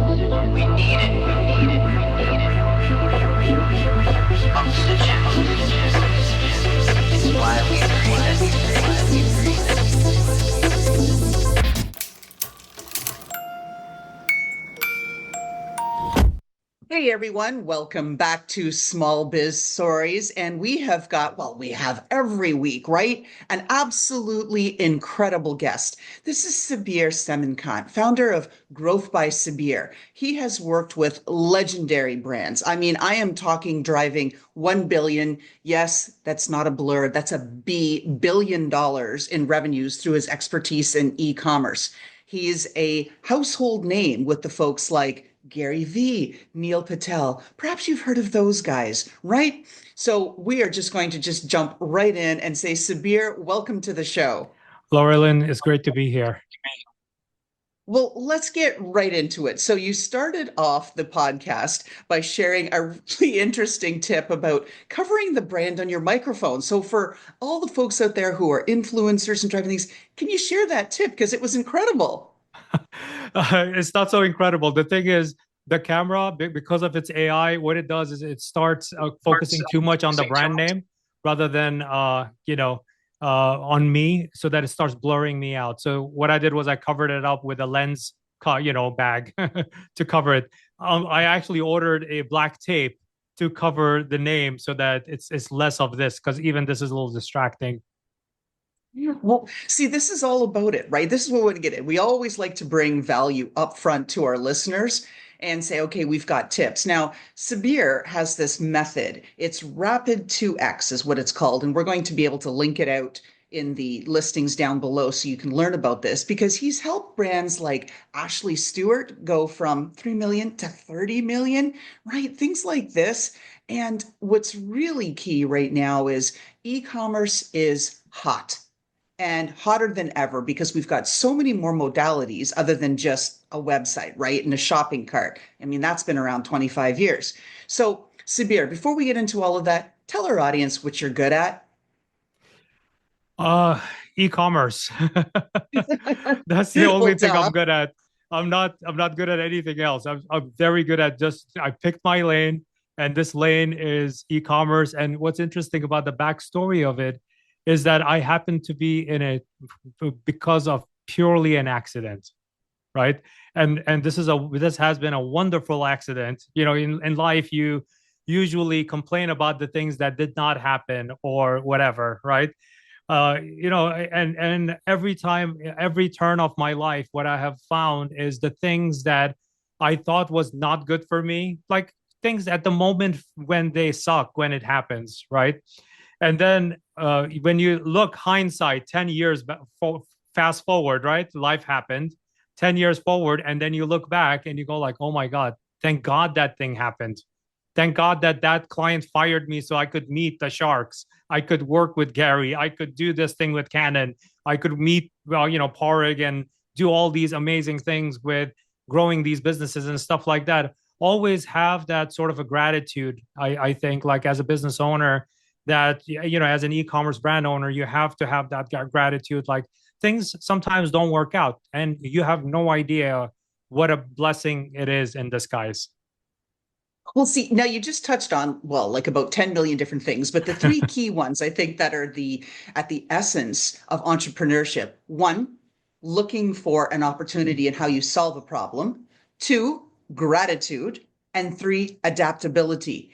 We need it. Oxygen. It's why we breathe. Hey everyone, welcome back to Small Biz Stories. And we have got, well, we have every week, right? An absolutely incredible guest. This is Sabir Semerkant, founder of Growth by Sabir. He has worked with legendary brands. I mean, I am talking driving 1 billion. Yes, that's not a blur. That's a billion dollars in revenues through his expertise in e-commerce. He's a household name with the folks like Gary V, Neil Patel. Perhaps you've heard of those guys, right? So we are just going to just jump right in and say, Sabir, welcome to the show. Laurelyn, it's great to be here. Well, let's get right into it. So you started off the podcast by sharing a really interesting tip about covering the brand on your microphone. So for all the folks out there who are influencers and driving things, can you share that tip? Because it was incredible. It's not so incredible. The thing is, the camera, because of its AI, what it does is it starts focusing too much on the brand name rather than, on me, so that it starts blurring me out. So what I did was I covered it up with a lens, bag to cover it. I actually ordered a black tape to cover the name so that it's less of this, because even this is a little distracting. Yeah. Well, see, this is all about it, right? This is what we want to get at. We always like to bring value up front to our listeners and say, okay, we've got tips. Now, Sabir has this method. It's Rapid 2X is what it's called. And we're going to be able to link it out in the listings down below so you can learn about this because he's helped brands like Ashley Stewart go from 3 million to 30 million, right? Things like this. And what's really key right now is e-commerce is hot and hotter than ever because we've got so many more modalities other than just a website, right? And a shopping cart. I mean, that's been around 25 years. So, Sabir, before we get into all of that, tell our audience what you're good at. E-commerce. That's the only Well, thing duh. I'm good at. I'm not good at anything else. I'm very good at I picked my lane, and this lane is e-commerce. And what's interesting about the backstory of it is that I happen to be in it because of purely an accident, right? And this has been a wonderful accident. In life, you usually complain about the things that did not happen or whatever, right? And every time, every turn of my life, what I have found is the things that I thought was not good for me, like things at the moment when they suck, when it happens, right? And then when you look hindsight, 10 years fast forward, right? Life happened 10 years forward. And then you look back and you go like, oh my God, thank God that thing happened. Thank God that client fired me so I could meet the sharks. I could work with Gary. I could do this thing with Canon. I could meet, Parig and do all these amazing things with growing these businesses and stuff like that. Always have that sort of a gratitude, I think, like as a business owner, that, as an e-commerce brand owner, you have to have that gratitude. Like things sometimes don't work out and you have no idea what a blessing it is in disguise. Well, see, now you just touched on, well, like about 10 million different things, but the three key ones I think that are at the essence of entrepreneurship. One, looking for an opportunity and how you solve a problem. Two, gratitude. And three, adaptability.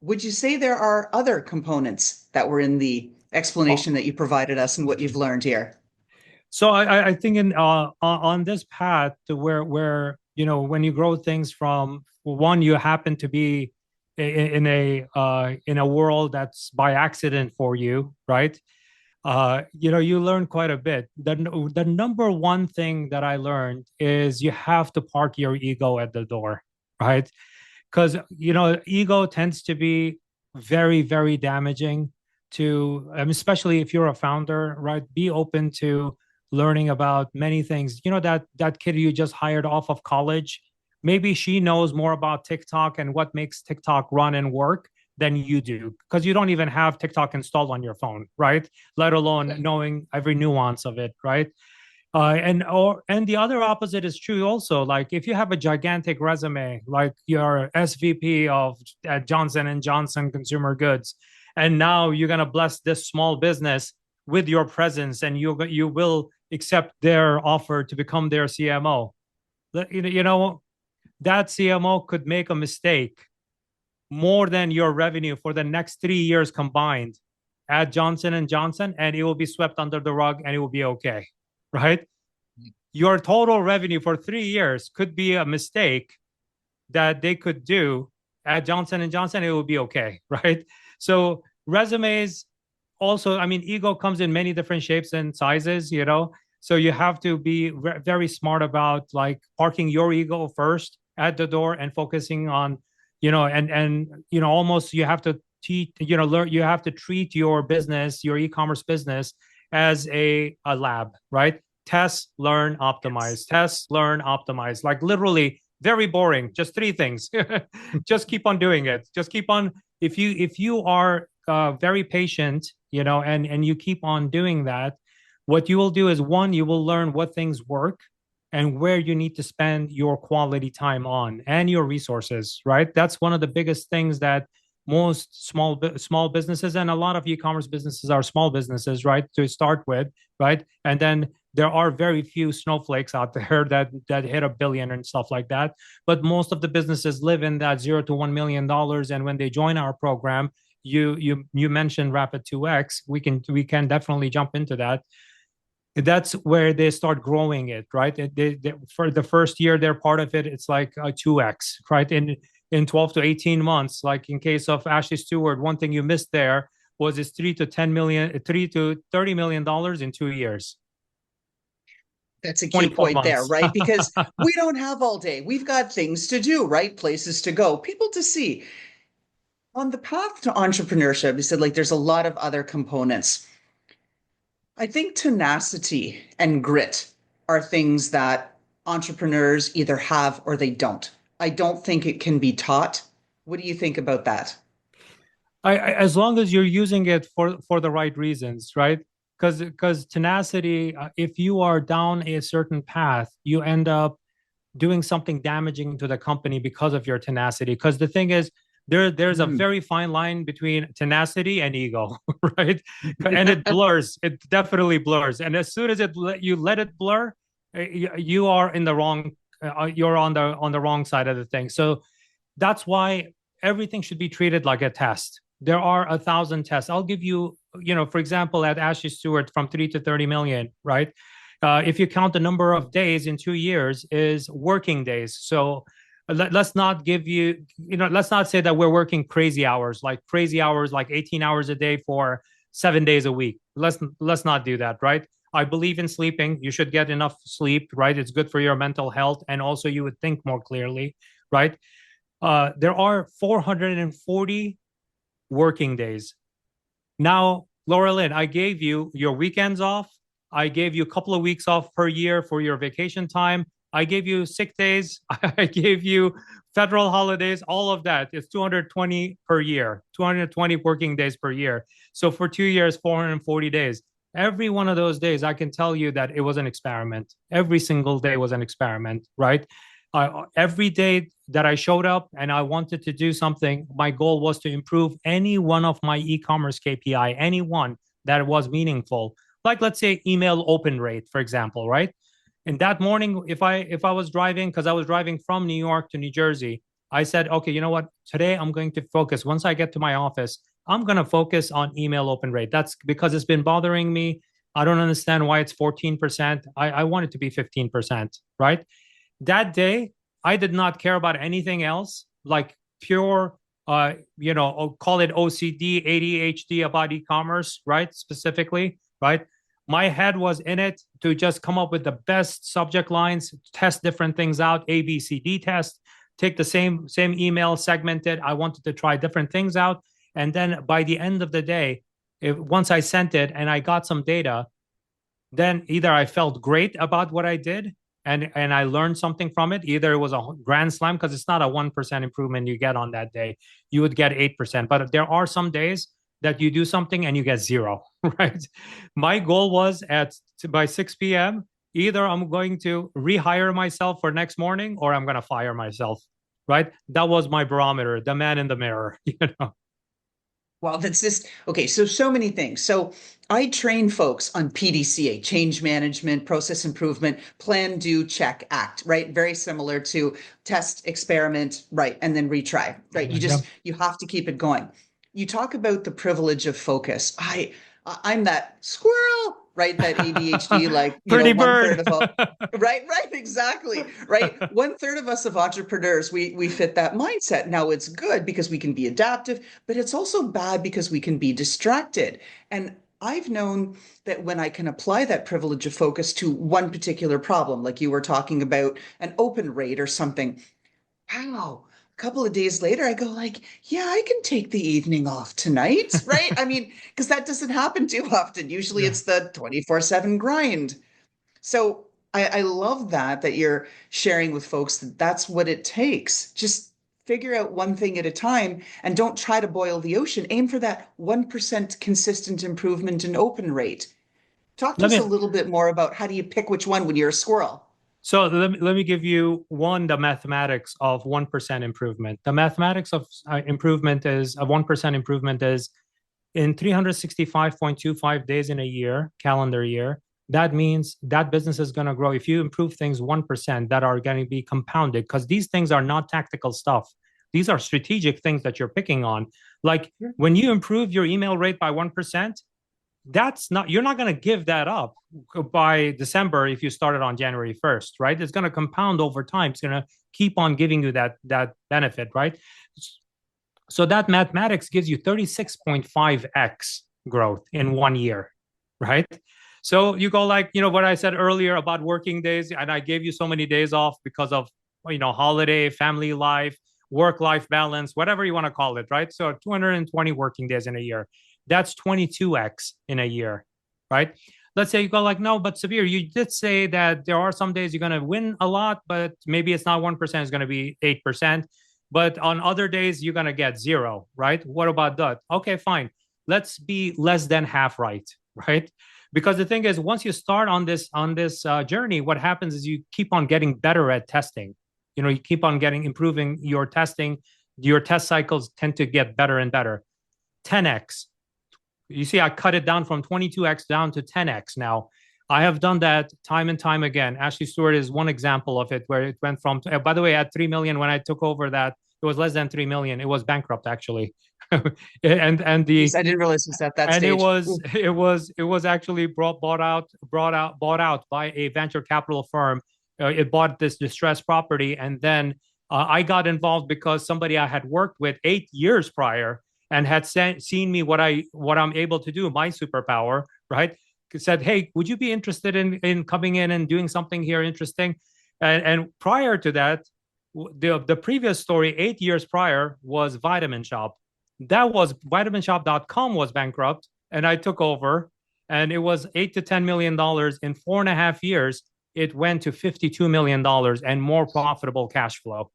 Would you say there are other components that were in the explanation that you provided us and what you've learned here? So I think on this path to where when you grow things from one, you happen to be in a world that's by accident for you, right? You learn quite a bit. The number one thing that I learned is you have to park your ego at the door, right? Because ego tends to be very, very damaging to, especially if you're a founder, right? Be open to learning about many things. That kid you just hired off of college, maybe she knows more about TikTok and what makes TikTok run and work than you do, because you don't even have TikTok installed on your phone, right? Let alone knowing every nuance of it, right? And the other opposite is true also. Like if you have a gigantic resume, like you're SVP of Johnson and Johnson Consumer Goods, and now you're gonna bless this small business with your presence, and you will accept their offer to become their CMO. You know that CMO could make a mistake more than your revenue for the next 3 years combined at Johnson and Johnson, and it will be swept under the rug, and it will be okay, right? Your total revenue for 3 years could be a mistake that they could do at Johnson and Johnson. It will be okay, right? So resumes also, I mean, ego comes in many different shapes and sizes, you know. So you have to be very smart about like parking your ego first at the door and focusing on, and almost you have to teach, learn. You have to treat your business, your e-commerce business, as a lab, right? Test, learn, optimize. Yes. Test, learn, optimize. Like literally, very boring. Just three things. Just keep on doing it. Just keep on. If you are very patient, and you keep on doing that, what you will do is, one, you will learn what things work and where you need to spend your quality time on and your resources, right? That's one of the biggest things that most small businesses, and a lot of e-commerce businesses are small businesses, right, to start with, right? And then there are very few snowflakes out there that hit a billion and stuff like that. But most of the businesses live in that $0 to $1 million. And when they join our program, you mentioned Rapid 2X. We can definitely jump into that. That's where they start growing it, right? For the first year they're part of it, it's like a 2X, right? In 12 to 18 months, like in case of Ashley Stewart, one thing you missed there was it's $3 to $30 million in 2 years. That's a key point there, months. right? Because we don't have all day. We've got things to do, right? Places to go, people to see. On the path to entrepreneurship, you said like there's a lot of other components. I think tenacity and grit are things that entrepreneurs either have or they don't. I don't think it can be taught. What do you think about that? As long as you're using it for the right reasons, right? Because tenacity, if you are down a certain path, you end up doing something damaging to the company because of your tenacity. Because the thing is, there's a very fine line between tenacity and ego, right? And it blurs. It definitely blurs. And as soon as you let it blur, you are in the wrong. You're on the wrong side of the thing. So that's why everything should be treated like a test. There are 1,000 tests. I'll give you, for example, at Ashley Stewart, from 3 to 30 million, right? If you count the number of days in 2 years is working days. So let's not let's not say that we're working crazy hours, like 18 hours a day for 7 days a week. Let's not do that, right? I believe in sleeping. You should get enough sleep, right? It's good for your mental health. And also you would think more clearly, right? There are 440 working days. Now, Laura Lynn, I gave you your weekends off. I gave you a couple of weeks off per year for your vacation time. I gave you sick days. I gave you federal holidays, all of that. It's 220 per year, 220 working days per year. So for 2 years, 440 days. Every one of those days, I can tell you that it was an experiment. Every single day was an experiment, right? Every day that I showed up and I wanted to do something, my goal was to improve any one of my e-commerce KPI, any one that was meaningful. Like, let's say email open rate, for example, right? And that morning, if I was driving, because I was driving from New York to New Jersey, I said, okay, you know what? Today I'm going to focus. Once I get to my office, I'm going to focus on email open rate. That's because it's been bothering me. I don't understand why it's 14%. I want it to be 15%, right? That day, I did not care about anything else, like pure, call it OCD, ADHD about e-commerce, right? Specifically, right? My head was in it to just come up with the best subject lines, test different things out, A, B, C, D test, take the same email, segment it. I wanted to try different things out. And then by the end of the day, once I sent it and I got some data, then either I felt great about what I did and I learned something from it. Either it was a grand slam, because it's not a 1% improvement you get on that day. You would get 8%. But there are some days that you do something and you get 0, right? My goal was by 6 p.m., Either I'm going to rehire myself for next morning or I'm going to fire myself, right? That was my barometer, the man in the mirror, you know. Well, that's just okay. So many things. So I train folks on PDCA, change management, process improvement, plan, do, check, act, right? Very similar to test, experiment, right? And then retry, right? Yeah. You have to keep it going. You talk about the privilege of focus. I'm that squirrel, right? That ADHD, like, Pretty one bird. third of all, right, exactly, right. One third of us of entrepreneurs, we fit that mindset. Now it's good because we can be adaptive, but it's also bad because we can be distracted. And I've known that when I can apply that privilege of focus to one particular problem, like you were talking about an open rate or something, wow, a couple of days later, I go like, yeah, I can take the evening off tonight, right? I mean, because that doesn't happen too often. Usually Yeah. it's the 24/7 grind. So I love that you're sharing with folks that that's what it takes. Just figure out one thing at a time and don't try to boil the ocean. Aim for that 1% consistent improvement in open rate. Talk to Let us a me little bit more about how do you pick which one when you're a squirrel? let me give you the mathematics of 1% improvement. The mathematics of improvement is a 1% improvement is in 365.25 days in a year, calendar year. That means that business is going to grow. If you improve things 1%, that are going to be compounded, because these things are not tactical stuff. These are strategic things that you're picking on. Like when you improve your email rate by 1%, that's not, you're not going to give that up by December if you started on January 1st, right? It's going to compound over time. It's going to keep on giving you that benefit, right? So that mathematics gives you 36.5x growth in 1 year, right? So you go like, what I said earlier about working days, and I gave you so many days off because of, holiday, family life, work-life balance, whatever you want to call it, right? So 220 working days in a year. That's 22x in a year, right? Let's say you go like, no, but Sabir, you did say that there are some days you're going to win a lot, but maybe it's not 1%, it's going to be 8%. But on other days, you're going to get zero, right? What about that? Okay, fine. Let's be less than half right, right? Because the thing is, once you start on this journey, what happens is you keep on getting better at testing. You keep on improving your testing. Your test cycles tend to get better and better. 10x. You see, I cut it down from 22x down to 10x now. I have done that time and time again. Ashley Stewart is one example of it, where it went from, by the way, at 3 million, when I took over that, it was less than 3 million. It was bankrupt, actually. and the Jeez, I didn't realize it was at that and it stage. was it was actually bought out by a venture capital firm. It bought this distressed property, and then I got involved because somebody I had worked with 8 years prior and had seen me what I'm able to do, my superpower, right? Said, hey, would you be interested in coming in and doing something here interesting? And prior to that, the previous story 8 years prior was Vitamin Shop. That was vitaminshop.com was bankrupt, and I took over, and it was $8 to $10 million in 4.5 years. It went to $52 million and more profitable cash flow.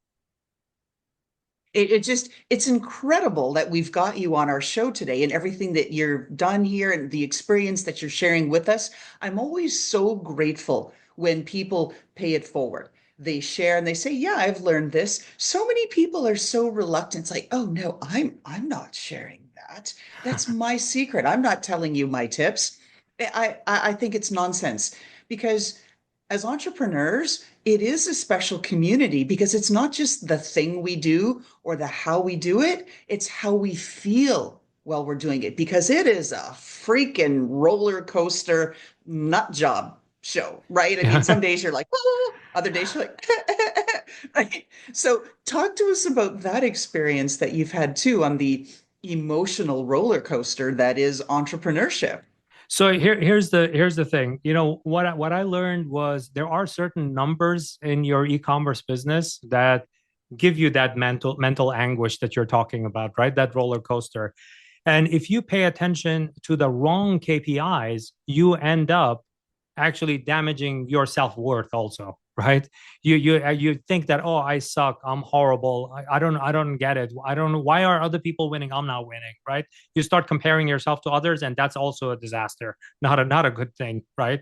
It's incredible that we've got you on our show today and everything that you're done here and the experience that you're sharing with us. I'm always so grateful when people pay it forward. They share and they say, yeah, I've learned this. So many people are so reluctant. It's like, oh no, I'm not sharing that. That's my secret. I'm not telling you my tips. I think it's nonsense because as entrepreneurs, it is a special community because it's not just the thing we do or the how we do it, it's how we feel while we're doing it because it is a freaking roller coaster nut job show, right? I mean, some days you're like, whoa, other days you're like, right? So talk to us about that experience that you've had too on the emotional roller coaster that is entrepreneurship. So here's the thing. What I learned was there are certain numbers in your e-commerce business that give you that mental anguish that you're talking about, right? That roller coaster. And if you pay attention to the wrong KPIs, you end up actually damaging your self-worth also, right? You think that, oh, I suck, I'm horrible, I don't get it, I don't know why are other people winning, I'm not winning, right? You start comparing yourself to others, and that's also a disaster, not a good thing, right?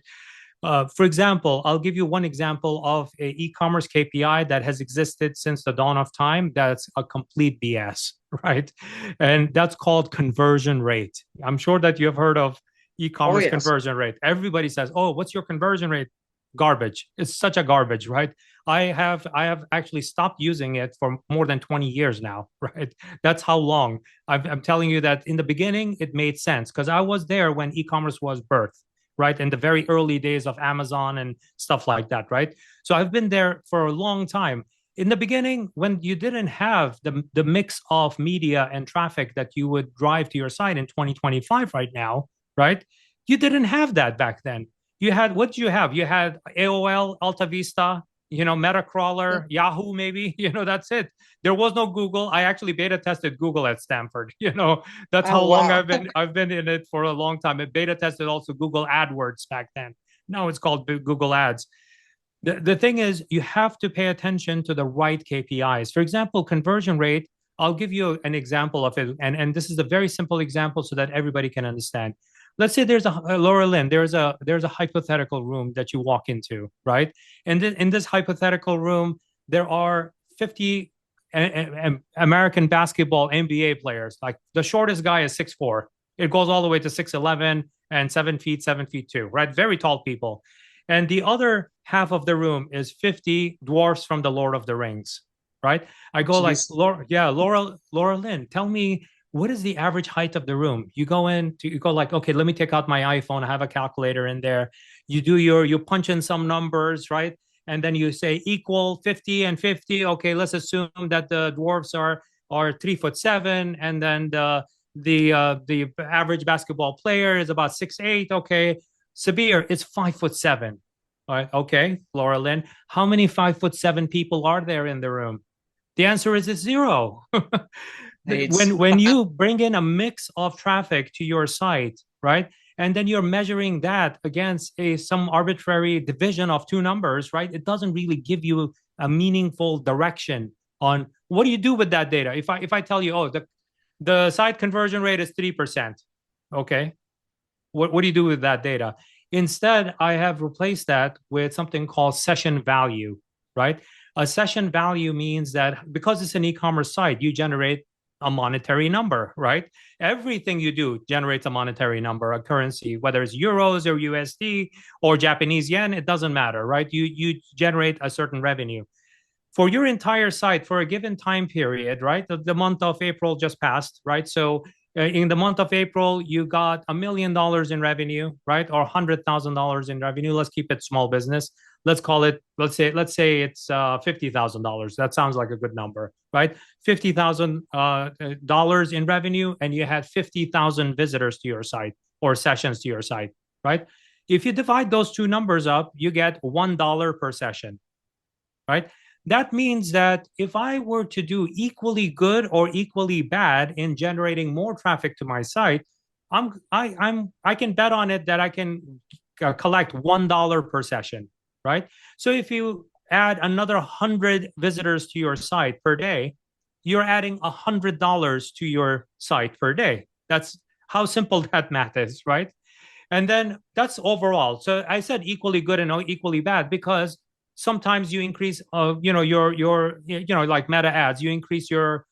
For example, I'll give you one example of a e-commerce KPI that has existed since the dawn of time. That's a complete BS, right? And that's called conversion rate. I'm sure that you have heard of Oh, e-commerce yes. conversion rate. Everybody says, "Oh, what's your conversion rate?" Garbage. It's such a garbage, right? I have actually stopped using it for more than 20 years now, right? That's how long. I'm telling you that in the beginning it made sense because I was there when e-commerce was birthed, right? In the very early days of Amazon and stuff like that, right? So I've been there for a long time. In the beginning, when you didn't have the mix of media and traffic that you would drive to your site in 2025 right now, right? You didn't have that back then. You had, what do you have? You had AOL, Alta Vista, Metacrawler, Yahoo, maybe, that's it. There was no Google. I actually beta tested Google at Stanford. That's how Oh, long wow. I've been in it for a long time. It beta tested also Google AdWords back then. Now it's called Google Ads. The thing is, you have to pay attention to the right KPIs. For example, conversion rate. I'll give you an example of it, and this is a very simple example so that everybody can understand. Let's say there's a Laura Lynn, there's a hypothetical room that you walk into, right? And in this hypothetical room, there are 50 American basketball NBA players. Like the shortest guy is 6'4". It goes all the way to 6'11" and 7 feet, 7 feet 2, right? Very tall people. And the other half of the room is 50 dwarfs from the Lord of the Rings, right? I go like, Jeez. Laura Lynn, tell me, what is the average height of the room? You go like, okay, let me take out my iPhone. I have a calculator in there. You punch in some numbers, right? And then you say equal 50 and 50. Okay, let's assume that the dwarfs are 3'7", and then the average basketball player is about 6'8". Okay, Sabir is 5'7". All right, okay, Laura Lynn, how many 5'7" people are there in the room? The answer is it's zero. It's When you bring in a mix of traffic to your site, right, and then you're measuring that against some arbitrary division of two numbers, right, it doesn't really give you a meaningful direction on what do you do with that data. If I tell you, oh, the site conversion rate is 3%, okay, what do you do with that data? Instead, I have replaced that with something called session value, right? A session value means that because it's an e-commerce site, you generate a monetary number, right? Everything you do generates a monetary number, a currency, whether it's euros or USD or Japanese yen, it doesn't matter, right? You generate a certain revenue. For your entire site for a given time period, right? The month of April just passed, right? So in the month of April, you got $1 million in revenue, right? Or $100,000 in revenue. Let's keep it small business. Let's call it, let's say it's $50,000. That sounds like a good number, right? $50,000 in revenue, and you had 50,000 visitors to your site or sessions to your site, right? If you divide those two numbers up, you get $1 per session, right? That means that if I were to do equally good or equally bad in generating more traffic to my site, I can bet on it that I can collect $1 per session, right? So if you add another 100 visitors to your site per day, you're adding $100 to your site per day. That's how simple that math is, right? And then that's overall. So I said equally good and equally bad because sometimes you increase, your like meta ads, you increase your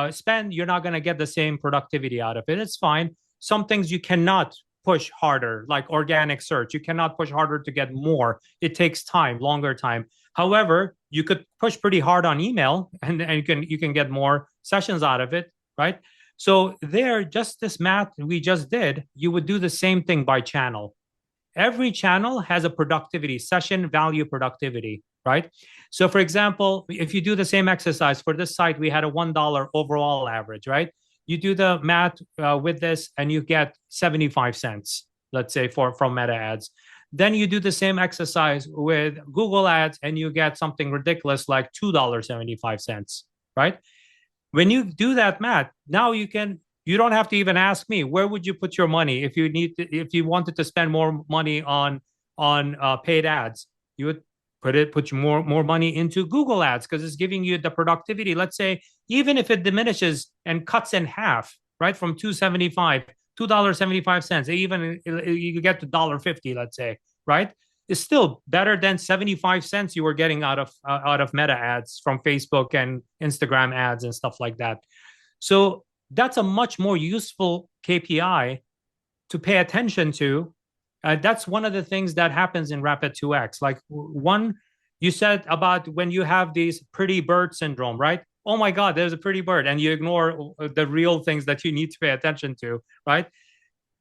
spend, you're not going to get the same productivity out of it. It's fine. Some things you cannot push harder, like organic search. You cannot push harder to get more. It takes time, longer time. However, you could push pretty hard on email, and you can get more sessions out of it, right? So there, just this math we just did, you would do the same thing by channel. Every channel has a productivity, session value productivity, right? So for example, if you do the same exercise for this site, we had a $1 overall average, right? You do the math with this and you get 75 cents, let's say from meta ads. Then you do the same exercise with Google ads and you get something ridiculous like $2.75, right? When you do that math, now you don't have to even ask me where would you put your money if you wanted to spend more money on paid ads. You would put more money into Google ads because it's giving you the productivity. Let's say even if it diminishes and cuts in half, right, from $2.75, $2.75, even you get to $1.50, let's say, right? is still better than 75 cents you were getting out of meta ads from Facebook and Instagram ads and stuff like that. So that's a much more useful KPI to pay attention to. That's one of the things that happens in Rapid 2X. Like one, you said about when you have these pretty bird syndrome, right? Oh my God, there's a pretty bird, and you ignore the real things that you need to pay attention to, right?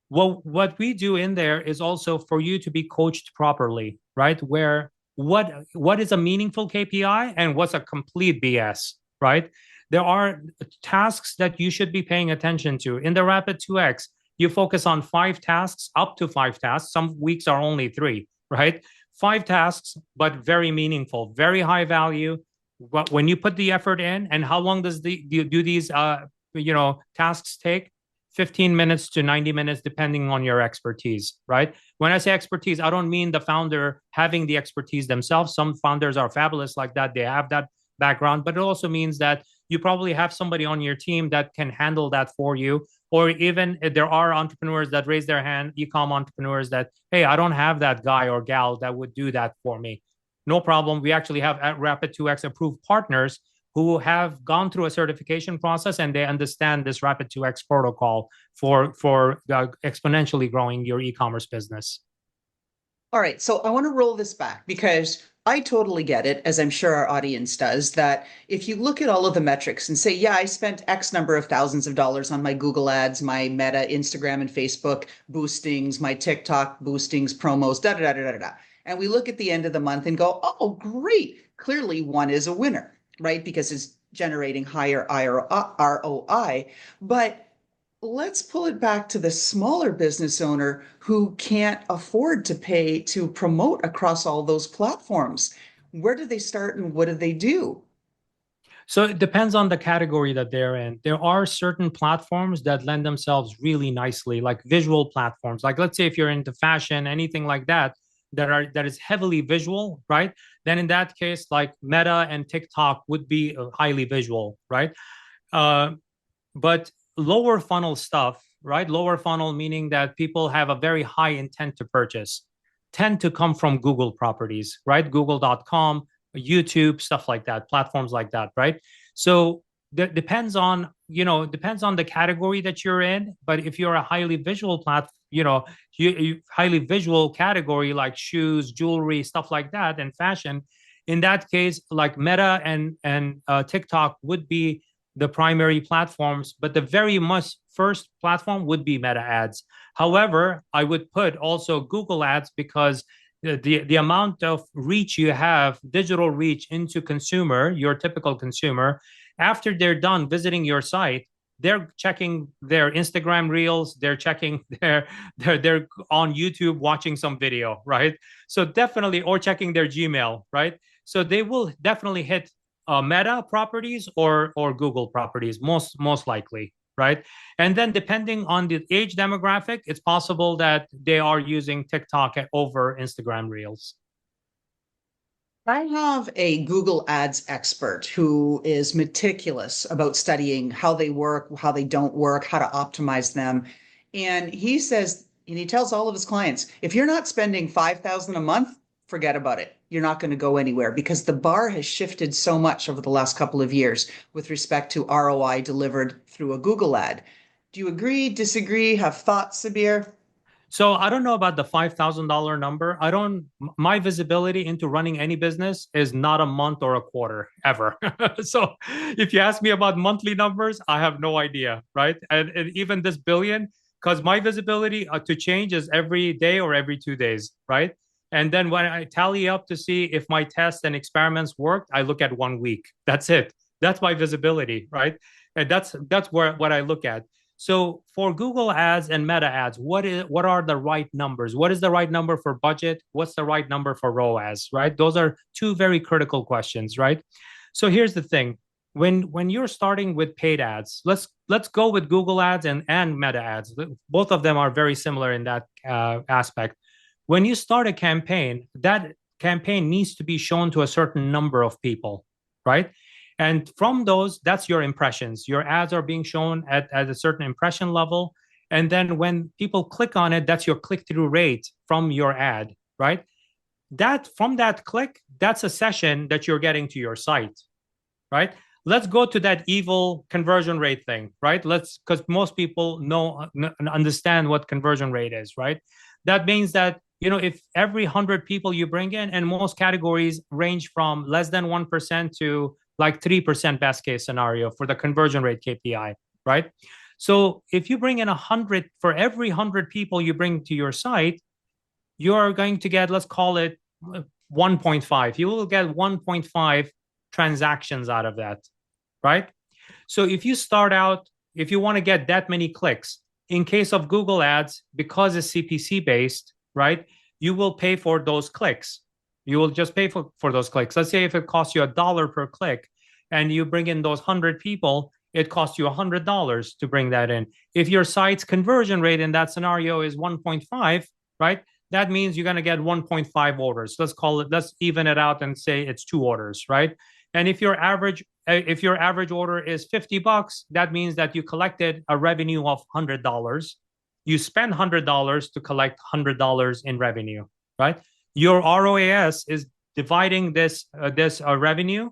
Well, what we do in there is also for you to be coached properly, right? Where what is a meaningful KPI and what's a complete BS, right? There are tasks that you should be paying attention to. In the Rapid 2X, you focus on 5 tasks, up to 5 tasks. Some weeks are only 3, right? 5 tasks, but very meaningful, very high value. When you put the effort in, and how long do these tasks take? 15 minutes to 90 minutes, depending on your expertise, right? When I say expertise, I don't mean the founder having the expertise themselves. Some founders are fabulous like that. They have that background, but it also means that you probably have somebody on your team that can handle that for you. Or even if there are entrepreneurs that raise their hand, e-com entrepreneurs that, hey, I don't have that guy or gal that would do that for me. No problem. We actually have at Rapid 2X approved partners who have gone through a certification process and they understand this Rapid 2X protocol for exponentially growing your e-commerce business. All right, so I want to roll this back because I totally get it, as I'm sure our audience does, that if you look at all of the metrics and say, yeah, I spent X number of thousands of dollars on my Google ads, my Meta, Instagram, and Facebook boostings, my TikTok boostings, promos, da da da da da da. And we look at the end of the month and go, oh, great. Clearly, one is a winner, right? Because it's generating higher ROI. But let's pull it back to the smaller business owner who can't afford to pay to promote across all those platforms. Where do they start and what do they do? So it depends on the category that they're in. There are certain platforms that lend themselves really nicely, like visual platforms. Like let's say if you're into fashion, anything like that, that is heavily visual, right? Then in that case, like Meta and TikTok would be highly visual, right? But lower funnel stuff, right? Lower funnel meaning that people have a very high intent to purchase, tend to come from Google properties, right? Google.com, YouTube, stuff like that, platforms like that, right? So that depends on, depends on the category that you're in. But if you're a highly visual highly visual category like shoes, jewelry, stuff like that, and fashion, in that case, like Meta and TikTok would be the primary platforms, but the very much first platform would be Meta ads. However, I would put also Google ads because the amount of reach you have, digital reach into consumer, your typical consumer, after they're done visiting your site, they're checking their Instagram reels, they're checking they're on YouTube watching some video, right? So definitely, or checking their Gmail, right? So they will definitely hit Meta properties or Google properties, most likely, right? And then depending on the age demographic, it's possible that they are using TikTok over Instagram Reels. I have a Google Ads expert who is meticulous about studying how they work, how they don't work, how to optimize them. And he says, and he tells all of his clients, if you're not spending 5,000 a month, forget about it. You're not going to go anywhere because the bar has shifted so much over the last couple of years with respect to ROI delivered through a Google ad. Do you agree, disagree, have thoughts, Sabir? So I don't know about the $5,000 number. My visibility into running any business is not a month or a quarter ever. So if you ask me about monthly numbers, I have no idea, right? And even this billion, because my visibility to change is every day or every 2 days, right? And then when I tally up to see if my tests and experiments worked, I look at 1 week. That's it. That's my visibility, right? And that's what I look at. So for Google ads and Meta ads, what are the right numbers? What is the right number for budget? What's the right number for ROAS, right? Those are two very critical questions, right? So here's the thing. When you're starting with paid ads, let's go with Google ads and Meta ads. Both of them are very similar in that aspect. When you start a campaign, that campaign needs to be shown to a certain number of people, right? And from those, that's your impressions. Your ads are being shown at a certain impression level. And then when people click on it, that's your click-through rate from your ad, right? that from that click, that's a session that you're getting to your site, right? Let's go to that evil conversion rate thing, right? Because most people know and understand what conversion rate is, right? That means that, if every 100 people you bring in, and most categories range from less than 1% to like 3% best case scenario for the conversion rate KPI, right? So if you bring in 100, for every 100 people you bring to your site, you're going to get, let's call it 1.5. You will get 1.5 transactions out of that, right? So if you want to get that many clicks, in case of Google Ads, because it's CPC based, right, you will pay for those clicks. You will just pay for those clicks. Let's say if it costs you $1 per click and you bring in those 100 people, it costs you $100 to bring that in. If your site's conversion rate in that scenario is 1.5, right, that means you're going to get 1.5 orders. Let's even it out and say it's 2 orders, right? And if your average order is $50, that means that you collected a revenue of $100. You spend $100 to collect $100 in revenue, right? Your ROAS is dividing this revenue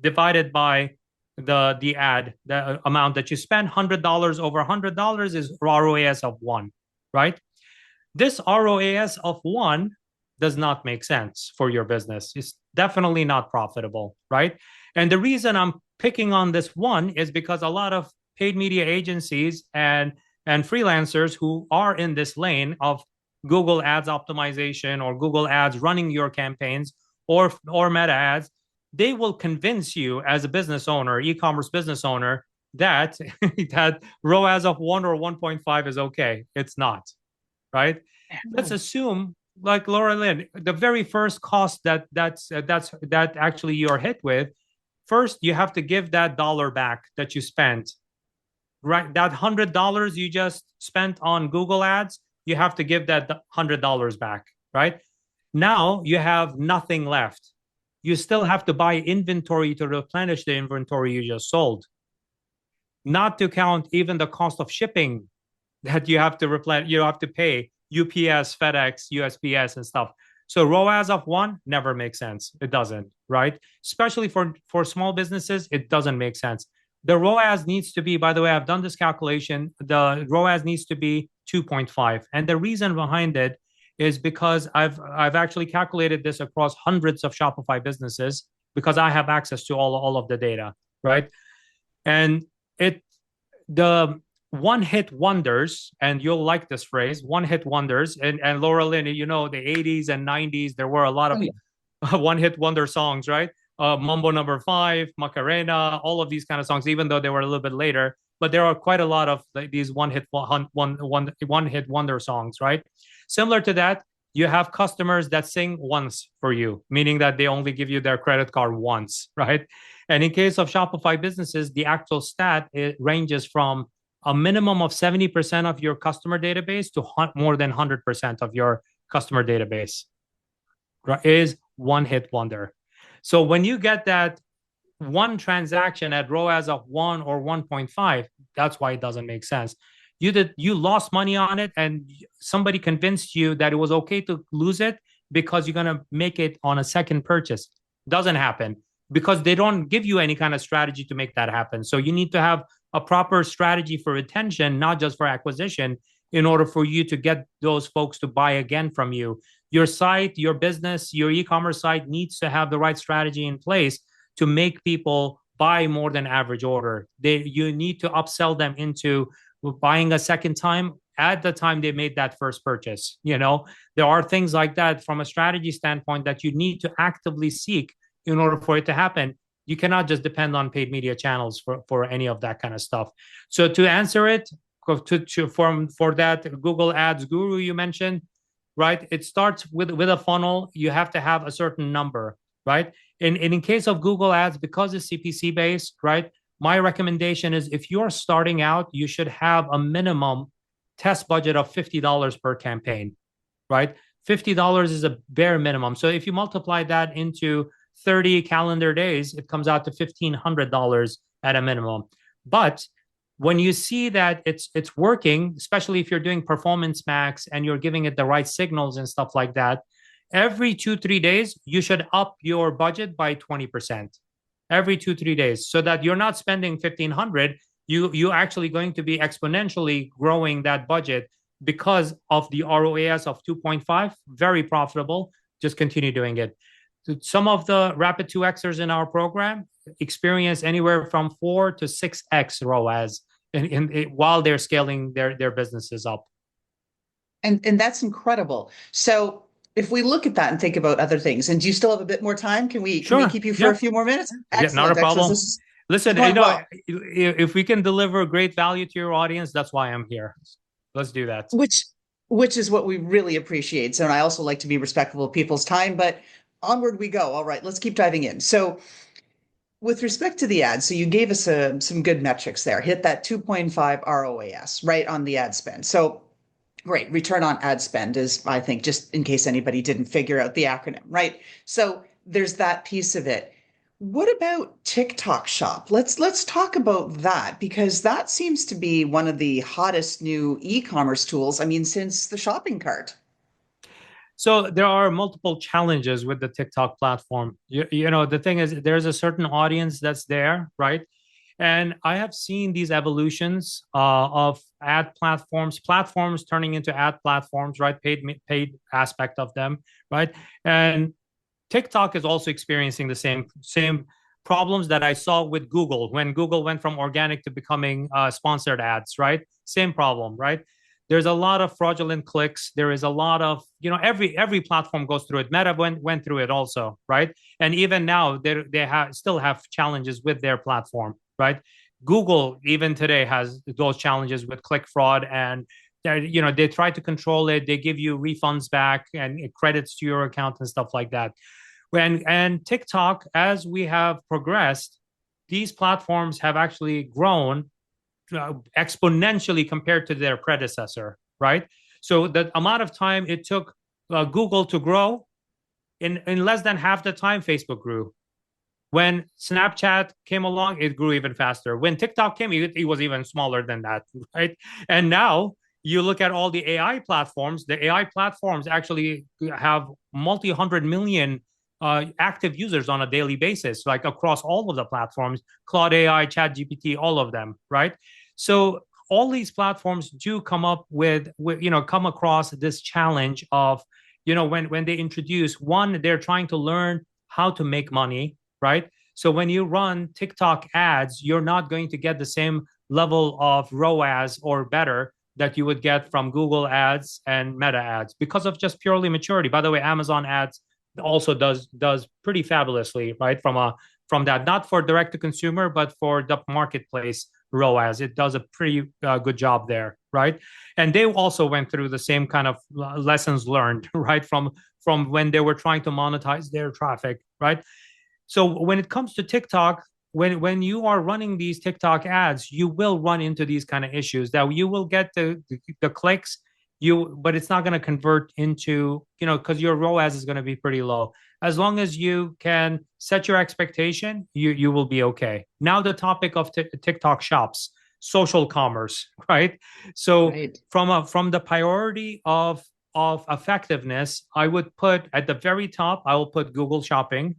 divided by the ad, the amount that you spend. $100 over $100 is ROAS of 1, right? This ROAS of 1 does not make sense for your business. It's definitely not profitable, right? And the reason I'm picking on this one is because a lot of paid media agencies and freelancers who are in this lane of Google Ads optimization or Google Ads running your campaigns or Meta Ads, they will convince you as a business owner, e-commerce business owner, that that ROAS of 1 or 1.5 is okay. It's not, right? Let's assume, like Laura Lynn, the very first cost that actually you're hit with, first you have to give that dollar back that you spent, right? That $100 you just spent on Google Ads, you have to give that $100 back, right? Now you have nothing left. You still have to buy inventory to replenish the inventory you just sold. Not to count even the cost of shipping that you have to pay UPS, FedEx, USPS, and stuff. So ROAS of 1 never makes sense. It doesn't, right? Especially for small businesses, it doesn't make sense. The ROAS needs to be, by the way, I've done this calculation, the ROAS needs to be 2.5. And the reason behind it is because I've actually calculated this across hundreds of Shopify businesses because I have access to all of the data, right? And the one-hit wonders, and you'll like this phrase, one-hit wonders, and Laura Lynn, the 80s and 90s, there were a lot of one-hit wonder songs, right? Mambo Number 5, Macarena, all of these kind of songs, even though they were a little bit later, but there are quite a lot of these one-hit wonder songs, right? Similar to that, you have customers that sing once for you, meaning that they only give you their credit card once, right? And in case of Shopify businesses, the actual stat, it ranges from a minimum of 70% of your customer database to more than 100% of your customer database, right, is one hit wonder. So when you get that one transaction at ROAS of 1 or 1.5, that's why it doesn't make sense. You lost money on it, and somebody convinced you that it was okay to lose it because you're going to make it on a second purchase. Doesn't happen because they don't give you any kind of strategy to make that happen. So you need to have a proper strategy for retention, not just for acquisition, in order for you to get those folks to buy again from you. Your site, your business, your e-commerce site needs to have the right strategy in place to make people buy more than average order. You need to upsell them into buying a second time at the time they made that first purchase. There are things like that from a strategy standpoint that you need to actively seek in order for it to happen. You cannot just depend on paid media channels for any of that kind of stuff. So to answer it, for that Google Ads guru you mentioned, right? It starts with a funnel. You have to have a certain number, right? And in case of Google Ads, because it's CPC based, right? My recommendation is if you're starting out, you should have a minimum test budget of $50 per campaign, right? $50 is a bare minimum. So if you multiply that into 30 calendar days, it comes out to $1,500 at a minimum. But when you see that it's working, especially if you're doing performance max and you're giving it the right signals and stuff like that, every 2-3 days, you should up your budget by 20% every 2-3 days, so that you're not spending 1,500. You actually going to be exponentially growing that budget because of the ROAS of 2.5. Very profitable. Just continue doing it. Some of the rapid 2xers in our program experience anywhere from 4 to 6x ROAS while they're scaling their businesses up. And that's incredible. So if we look at that and think about other things, and do you still have a bit more time? Can we Sure. keep you for Yeah. a few more minutes? Yeah, not a Excellent, excellent. problem. This is Listen, going well. if we can deliver great value to your audience, that's why I'm here. Let's do that. Which is what we really appreciate. So, and I also like to be respectful of people's time, but onward we go. All right, let's keep diving in. So with respect to the ads, so you gave us some good metrics there. Hit that 2.5 ROAS, right, on the ad spend. So great. Return on ad spend is, I think, just in case anybody didn't figure out the acronym, right? So there's that piece of it. What about TikTok Shop? Let's talk about that, because that seems to be one of the hottest new e-commerce tools, I mean, since the shopping cart. So there are multiple challenges with the TikTok platform. You know, the thing is, there's a certain audience that's there, right? And I have seen these evolutions of ad platforms turning into ad platforms, right? Paid aspect of them, right? And TikTok is also experiencing the same problems that I saw with Google when Google went from organic to becoming sponsored ads, right? Same problem, right? There's a lot of fraudulent clicks. There is a lot of, you know, every platform goes through it. Meta went through it also, right? And even now they still have challenges with their platform, right? Google even today has those challenges with click fraud, and you know, they try to control it. They give you refunds back and credits to your account and stuff like that. And TikTok, as we have progressed, these platforms have actually grown exponentially compared to their predecessor, right? So the amount of time it took Google to grow, in less than half the time Facebook grew. When Snapchat came along, it grew even faster. When TikTok came, it was even smaller than that, right? And now you look at all the AI platforms. The AI platforms actually have multi-hundred million active users on a daily basis, like across all of the platforms, Claude AI, Chat GPT, all of them, right? So all these platforms do come up with you know, come across this challenge of, you know, when they introduce one, they're trying to learn how to make money, right? So when you run TikTok ads, you're not going to get the same level of ROAS or better that you would get from Google ads and Meta ads because of just purely maturity. By the way, Amazon ads also does pretty fabulously, right? From that, not for direct to consumer, but for the marketplace ROAS, it does a pretty good job there, right? And they also went through the same kind of lessons learned, right? From when they were trying to monetize their traffic, right? So when it comes to TikTok, when you are running these TikTok ads, you will run into these kind of issues that you will get the clicks, but it's not going to convert into, you know, because your ROAS is going to be pretty low. As long as you can set your expectation, you will be okay. Now the topic of TikTok shops, social commerce, right? So Right. from the priority of effectiveness, I would put at the very top, I will put Google Shopping,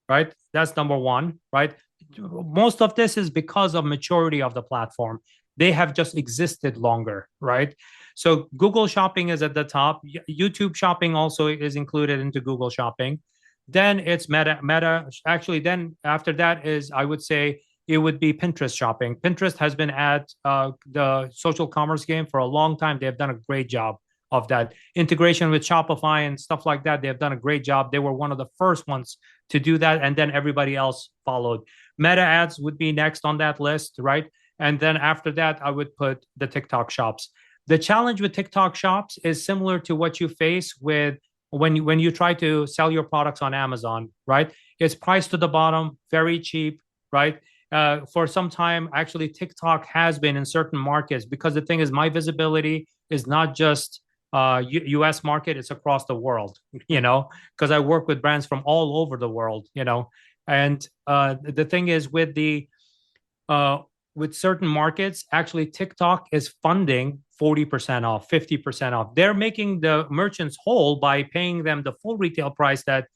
right? That's number one, right? Most of this is because of maturity of the platform. They have just existed longer, right? So Google Shopping is at the top. YouTube Shopping also is included into Google Shopping. Then it's Meta. Actually, then after that is, I would say, it would be Pinterest Shopping. Pinterest has been at the social commerce game for a long time. They have done a great job of that integration with Shopify and stuff like that. They have done a great job. They were one of the first ones to do that, and then everybody else followed. Meta ads would be next on that list, right? And then after that, I would put the TikTok shops. The challenge with TikTok shops is similar to what you face with when you try to sell your products on Amazon, right? It's priced to the bottom, very cheap, right? For some time, actually, TikTok has been in certain markets, because the thing is, my visibility is not just US market, it's across the world, you know, because I work with brands from all over the world, you know. And the thing is, with certain markets, actually TikTok is funding 40% off, 50% off. They're making the merchants whole by paying them the full retail price that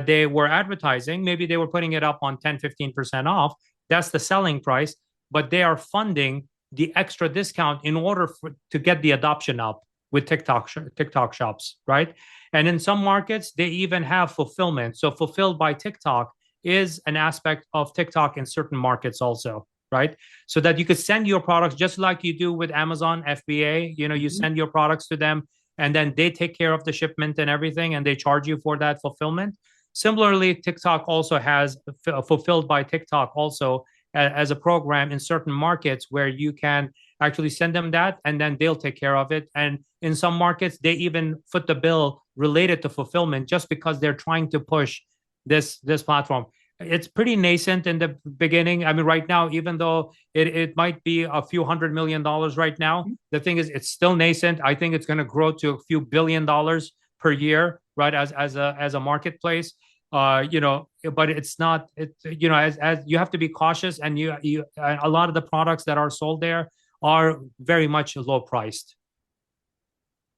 they were advertising. Maybe they were putting it up on 10, 15% off. That's the selling price, but they are funding the extra discount in order to get the adoption up with TikTok shops, right? And in some markets, they even have fulfillment. So fulfilled by TikTok is an aspect of TikTok in certain markets also, right? So that you could send your products just like you do with Amazon FBA. You send your products to them and then they take care of the shipment and everything and they charge you for that fulfillment. Similarly, TikTok also has fulfilled by TikTok also as a program in certain markets where you can actually send them that and then they'll take care of it. And in some markets, they even foot the bill related to fulfillment just because they're trying to push this platform. It's pretty nascent in the beginning. I mean, right now, even though it might be a few $100 million right now, the thing is, it's still nascent. I think it's going to grow to a few $1 billion per year, right? As a marketplace, but it's not. As you have to be cautious, and a lot of the products that are sold there are very much low priced.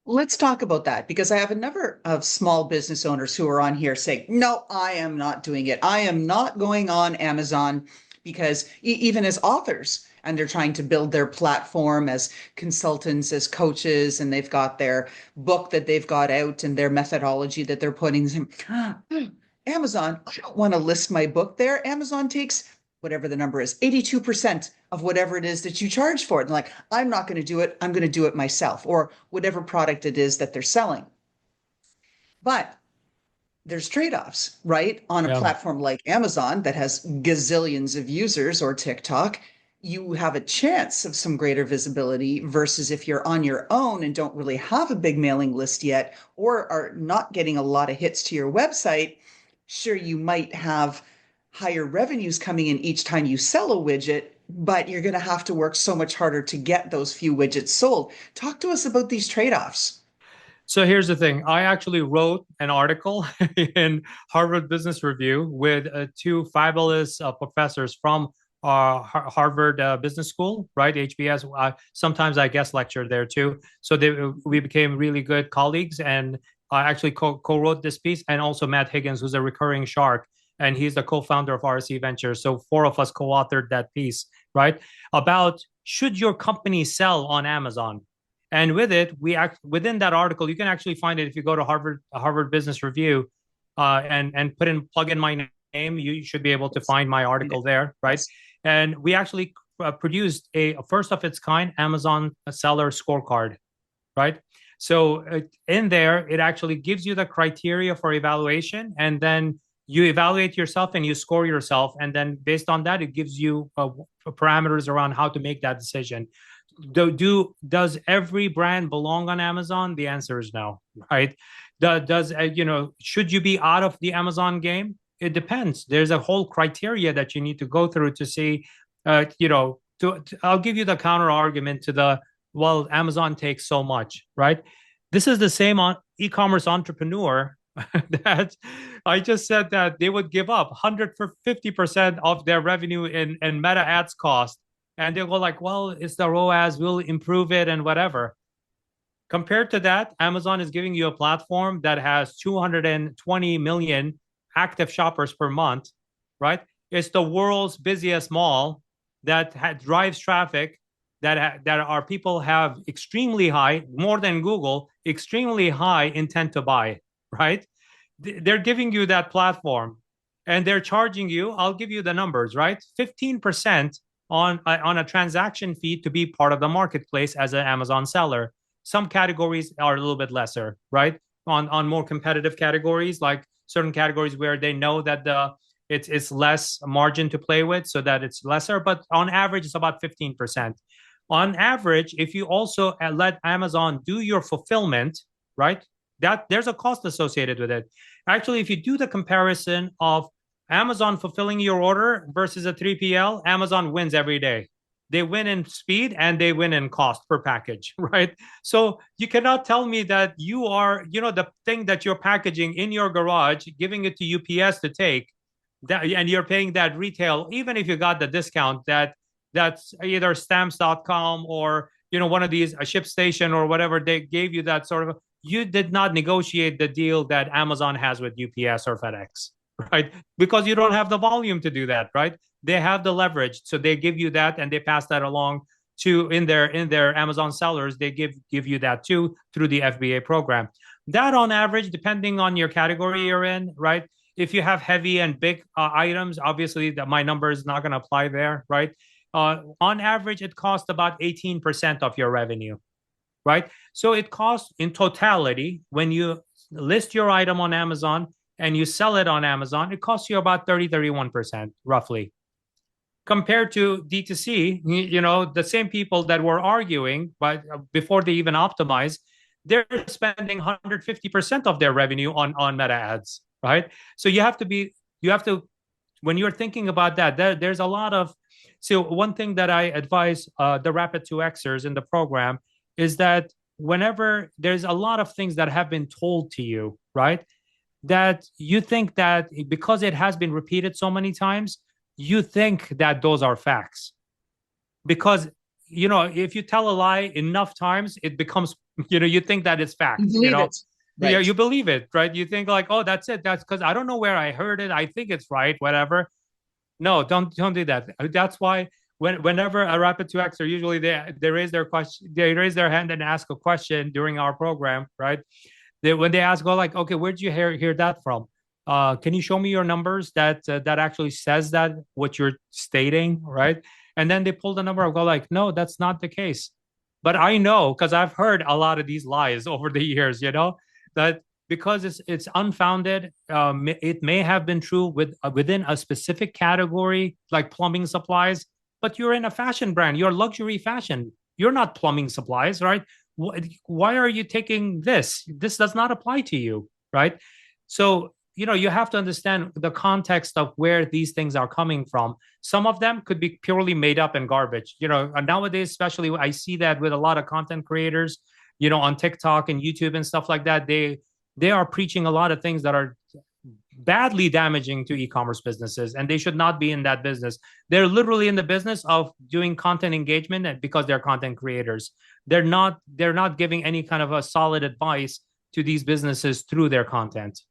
Let's talk about that because I have a number of small business owners who are on here saying, no, I am not doing it. I am not going on Amazon because even as authors, and they're trying to build their platform as consultants, as coaches, and they've got their book that they've got out and their methodology that they're putting in. Amazon, I don't want to list my book there. Amazon takes whatever the number is, 82% of whatever it is that you charge for it. And like, I'm not going to do it. I'm going to do it myself, or whatever product it is that they're selling. But there's trade-offs, right? On a platform like Amazon that has gazillions of users, or TikTok, you have a chance of some greater visibility versus if you're on your own and don't really have a big mailing list yet, or are not getting a lot of hits to your website. Sure, you might have higher revenues coming in each time you sell a widget, but you're going to have to work so much harder to get those few widgets sold. Talk to us about these trade-offs. So here's the thing. I actually wrote an article in Harvard Business Review with two fabulous professors from Harvard Business School, right? HBS. Sometimes I guest lecture there too. So we became really good colleagues, and I actually co-wrote this piece, and also Matt Higgins, who's a recurring shark, and he's the co-founder of RSC Ventures. So 4 of us co-authored that piece, right? About should your company sell on Amazon? And with it, within that article, you can actually find it if you go to Harvard Business Review and plug in my name. You should be able to find my article there, right? And we actually produced a first of its kind Amazon seller scorecard, right? So in there, it actually gives you the criteria for evaluation, and then you evaluate yourself and you score yourself. And then based on that, it gives you parameters around how to make that decision. Does every brand belong on Amazon? The answer is no, right? Should you be out of the Amazon game? It depends. There's a whole criteria that you need to go through to see, I'll give you the counter argument to Amazon takes so much, right? This is the same on e-commerce entrepreneur that I just said that they would give up 150% of their revenue in Meta ads cost. And they'll go like, well, it's the ROAS, we'll improve it and whatever. Compared to that, Amazon is giving you a platform that has 220 million active shoppers per month, right? It's the world's busiest mall that drives traffic, that our people have extremely high, more than Google, extremely high intent to buy, right? They're giving you that platform and they're charging you, I'll give you the numbers, right? 15% on a transaction fee to be part of the marketplace as an Amazon seller. Some categories are a little bit lesser, right? On more competitive categories, like certain categories where they know that it's less margin to play with, so that it's lesser. But on average, it's about 15%. On average, if you also let Amazon do your fulfillment, right? That there's a cost associated with it. Actually, if you do the comparison of Amazon fulfilling your order versus a 3PL, Amazon wins every day. They win in speed and they win in cost per package, right? So you cannot tell me that you are, the thing that you're packaging in your garage, giving it to UPS to take, that, and you're paying that retail, even if you got the discount that's either stamps.com or one of these, a ship station or whatever, they gave you that sort of, you did not negotiate the deal that Amazon has with UPS or FedEx, right? Because you don't have the volume to do that, right? They have the leverage, so they give you that and they pass that along to in their Amazon sellers. They give you that too through the FBA program. That on average, depending on your category you're in, right? If you have heavy and big items, obviously that my number is not going to apply there, right? On average, it costs about 18% of your revenue, right? So it costs in totality, when you list your item on Amazon and you sell it on Amazon, it costs you about 31% roughly. Compared to D2C, the same people that were arguing, but before they even optimize, they're spending 150% of their revenue on meta ads, right? So you have to, when you're thinking about that, there's a lot of, so one thing that I advise the Rapid 2Xers in the program is that whenever there's a lot of things that have been told to you, right, that you think that because it has been repeated so many times, you think that those are facts. Because, if you tell a lie enough times, it becomes, you think that it's fact. You believe it. Right. Yeah, you believe it, right? You think like, oh, that's it. That's because I don't know where I heard it. I think it's right, whatever. No, don't do that. That's why whenever a Rapid 2Xer, usually they raise their question, they raise their hand and ask a question during our program, right? When they ask, like, okay, where did you hear that from? Can you show me your numbers that actually says that what you're stating, right? And then they pull the number and go like, no, that's not the case. But I know, because I've heard a lot of these lies over the years, that because it's unfounded, it may have been true within a specific category, like plumbing supplies, but you're in a fashion brand, you're luxury fashion. You're not plumbing supplies, right? Why are you taking this? This does not apply to you, right? So, you have to understand the context of where these things are coming from. Some of them could be purely made up and garbage. Nowadays, especially, I see that with a lot of content creators, on TikTok and YouTube and stuff like that. They are preaching a lot of things that are badly damaging to e-commerce businesses, and they should not be in that business. They're literally in the business of doing content engagement because they're content creators. They're not giving any kind of a solid advice to these businesses through their content.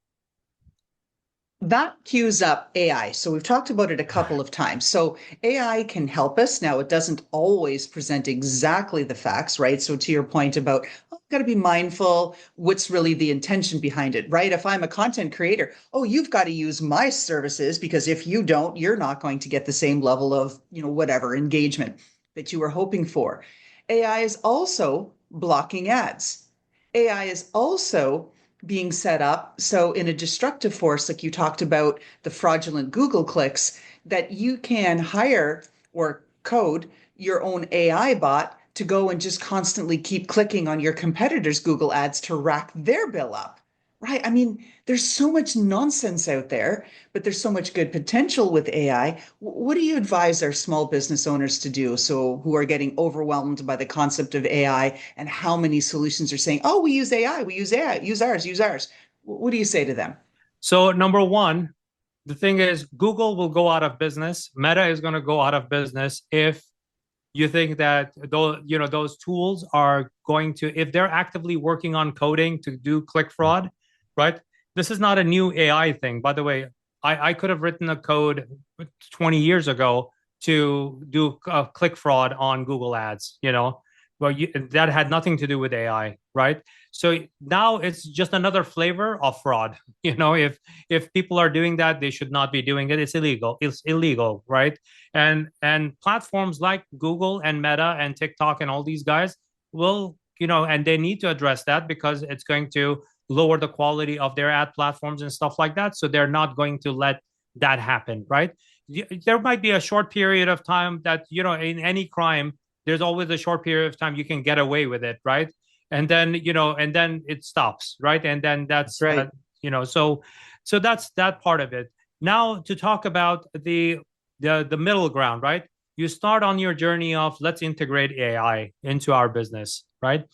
That cues up AI. So we've talked about it a couple of times. So AI can help us. Now, it doesn't always present exactly the facts, right? So to your point about, got to be mindful, what's really the intention behind it, right? If I'm a content creator, you've got to use my services, because if you don't, you're not going to get the same level of, whatever engagement that you were hoping for. AI is also blocking ads. AI is also being set up so in a destructive force, like you talked about the fraudulent Google clicks, that you can hire or code your own AI bot to go and just constantly keep clicking on your competitors' Google ads to rack their bill up, right? I mean, there's so much nonsense out there, but there's so much good potential with AI. What do you advise our small business owners to do, so who are getting overwhelmed by the concept of AI and how many solutions are saying, we use AI, use ours. What do you say to them? So number one, the thing is, Google will go out of business. Meta is going to go out of business if you think that those tools are going to, if they're actively working on coding to do click fraud, right? This is not a new AI thing. By the way, I could have written a code 20 years ago to do click fraud on Google ads, well, that had nothing to do with AI, right? So now it's just another flavor of fraud. If people are doing that, they should not be doing it. It's illegal. It's illegal, right? And platforms like Google and Meta and TikTok and all these guys will, and they need to address that, because it's going to lower the quality of their ad platforms and stuff like that. So they're not going to let that happen, right? There might be a short period of time that, in any crime, there's always a short period of time you can get away with it, right? And then, and then it stops, right? And then that's right. So that's that part of it. Now to talk about the middle ground, right? You start on your journey of, let's integrate AI into our business, right?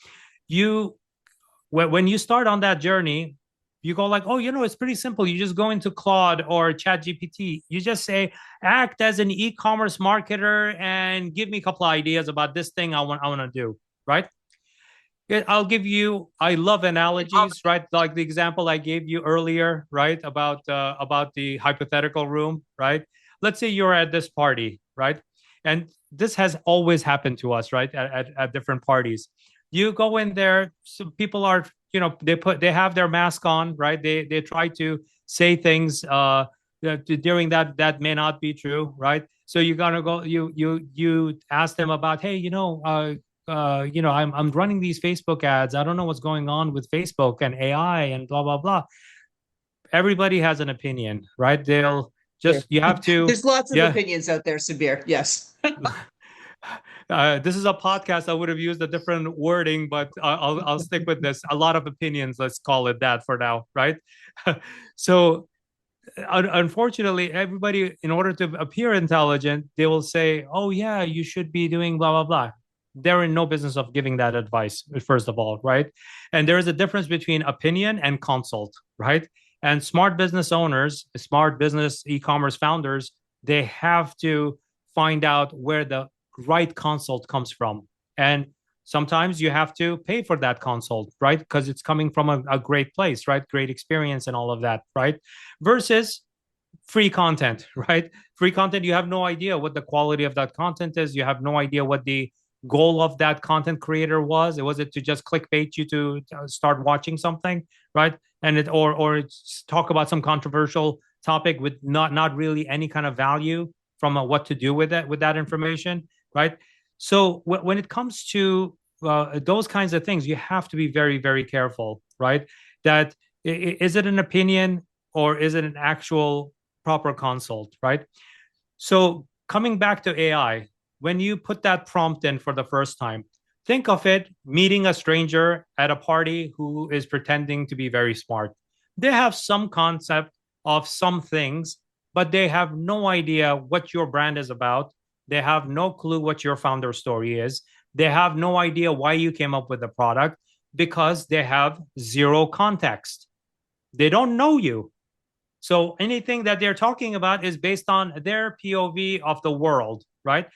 When you start on that journey, you go like, it's pretty simple. You just go into Claude or ChatGPT. You just say, act as an e-commerce marketer and give me a couple of ideas about this thing I want to do, right? I'll give you, I love analogies, right? Like the example I gave you earlier, right? About the hypothetical room, right? Let's say you're at this party, right? And this has always happened to us, right? At different parties. You go in there, some people are, they have their mask on, right? They try to say things during that may not be true, right? So you're gonna go, you ask them about, hey, I'm running these Facebook ads. I don't know what's going on with Facebook and AI and blah blah blah. Everybody has an opinion, right? They'll Sure. just, you have to, There's lots of yeah. opinions out there, Sabir. Yes. This is a podcast. I would have used a different wording, but I'll stick with this. A lot of opinions. Let's call it that for now, right? So unfortunately, everybody, in order to appear intelligent, they will say, oh yeah, you should be doing blah blah blah. They're in no business of giving that advice, first of all, right? And there is a difference between opinion and consult, right? And smart business owners, smart business e-commerce founders, they have to find out where the right consult comes from. And sometimes you have to pay for that consult, right? Because it's coming from a great place, right? Great experience and all of that, right? Versus free content, right? Free content, you have no idea what the quality of that content is. You have no idea what the goal of that content creator was. Was it to just clickbait you to start watching something, right? And or talk about some controversial topic with not really any kind of value from what to do with that information, right? So when it comes to those kinds of things, you have to be very, very careful, right? That is it an opinion or is it an actual proper consult, right? So coming back to AI, when you put that prompt in for the first time, think of it meeting a stranger at a party who is pretending to be very smart. They have some concept of some things, but they have no idea what your brand is about. They have no clue what your founder story is. They have no idea why you came up with the product because they have zero context. They don't know you. So anything that they're talking about is based on their POV of the world, right?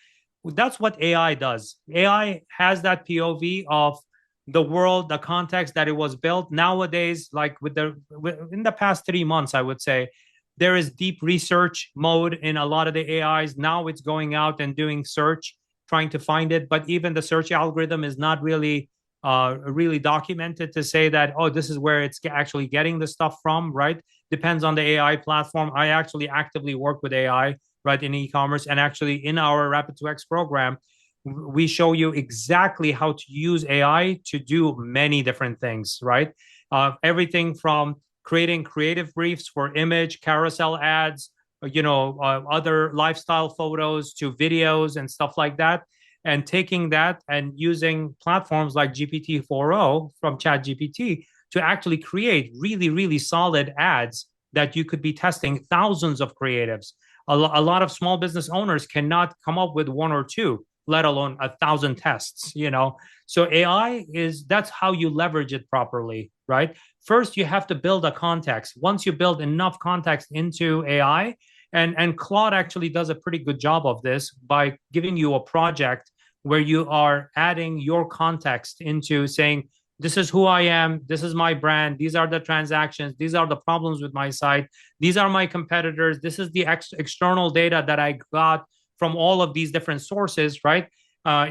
That's what AI does. AI has that POV of the world, the context that it was built. Nowadays, like in the past 3 months, I would say, there is deep research mode in a lot of the AIs. Now it's going out and doing search, trying to find it. But even the search algorithm is not really really documented to say that, oh, this is where it's actually getting the stuff from, right? Depends on the AI platform. I actually actively work with AI, right, in e-commerce. And actually in our Rapid 2X program, we show you exactly how to use AI to do many different things, right? Everything from creating creative briefs for image, carousel ads, other lifestyle photos to videos and stuff like that. And taking that and using platforms like GPT-4o from ChatGPT to actually create really, really solid ads that you could be testing thousands of creatives. A lot of small business owners cannot come up with one or two, let alone 1,000 tests, So AI that's how you leverage it properly, right? First, you have to build a context. Once you build enough context into AI, and Claude actually does a pretty good job of this by giving you a project where you are adding your context into saying, this is who I am, this is my brand, these are the transactions, these are the problems with my site, these are my competitors, this is the external data that I got from all of these different sources, right?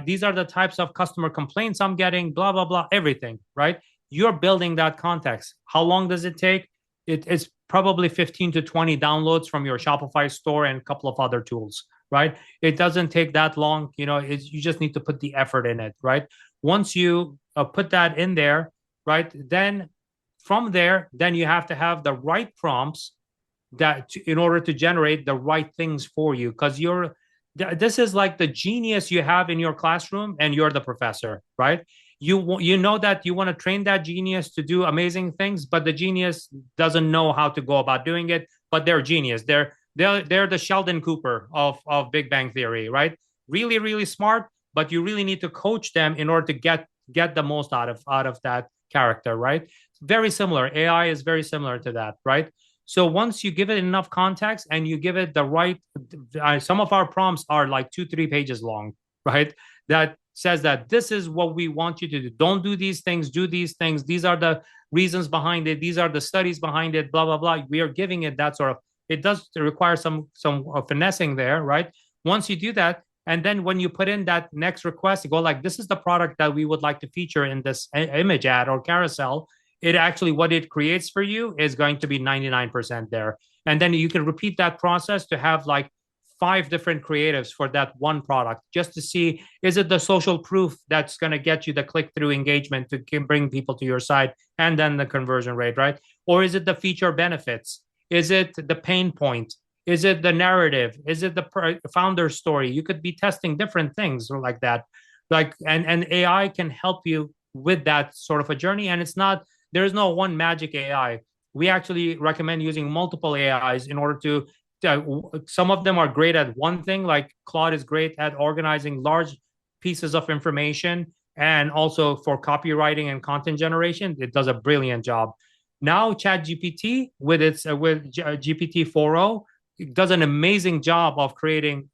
These are the types of customer complaints I'm getting, blah, blah, blah, everything, right? You're building that context. How long does it take? It's probably 15 to 20 downloads from your Shopify store and a couple of other tools, right? It doesn't take that long. You just need to put the effort in it, right? Once you put that in there, right, then from there, then you have to have the right prompts in order to generate the right things for you, because this is like the genius you have in your classroom and you're the professor, right? You know that you want to train that genius to do amazing things, but the genius doesn't know how to go about doing it, but they're genius. They're the Sheldon Cooper of Big Bang Theory, right? Really, really smart, but you really need to coach them in order to get the most out of that character, right? Very similar. AI is very similar to that, right? So once you give it enough context and you give it the right, some of our prompts are like 2-3 pages long, right? That says that this is what we want you to do. Don't do these things, do these things. These are the reasons behind it. These are the studies behind it, blah, blah, blah. We are giving it that sort of, it does require some finessing there, right? Once you do that, and then when you put in that next request, you go like, this is the product that we would like to feature in this image ad or carousel. It actually, what it creates for you is going to be 99% there. And then you can repeat that process to have like 5 different creatives for that one product, just to see, is it the social proof that's going to get you the click-through engagement to bring people to your site, and then the conversion rate, right? Or is it the feature benefits? Is it the pain point? Is it the narrative? Is it the founder story? You could be testing different things like that. Like, and AI can help you with that sort of a journey. And it's not, there's no one magic AI. We actually recommend using multiple AIs in order to, some of them are great at one thing, like Claude is great at organizing large pieces of information, and also for copywriting and content generation, it does a brilliant job. Now ChatGPT with GPT 4.0 does an amazing job of creating